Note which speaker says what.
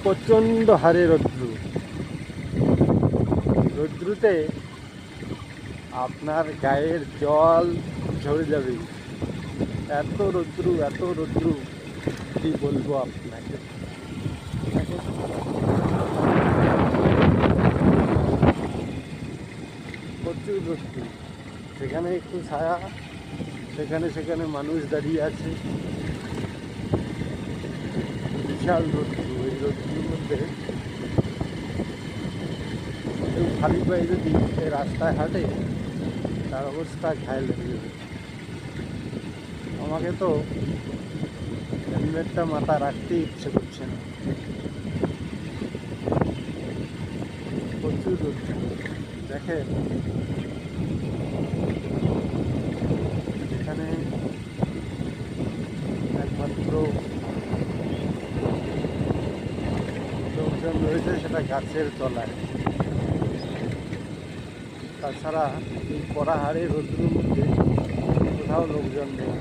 Speaker 1: প্রচণ্ড হারে রৌদ্রুতে আপনার গায়ের জল ঝরে যাবে। এত রৌদ্রু কি বলবো আপনাকে। প্রচুর রৌদ্রু, সেখানে একটু ছায়া, সেখানে মানুষ দাঁড়িয়ে আছে। বিশাল রৌদ্রু, এই রৌদ্রুর মধ্যে কেউ খালি পায়ে যদি এই রাস্তায় হাঁটে তার অবস্থা ঘায়েল হয়ে যাবে। আমাকে তো হেলমেটটা মাথা রাখতে ইচ্ছে করছে না, প্রচুর রৌদ্রু। দেখেন এখানে একমাত্র লোকজন রয়েছে সেটা গাছের তলায়, তাছাড়া এই কড়া হাড়ে রৌদ্রের মধ্যে কোথাও লোকজন নেই।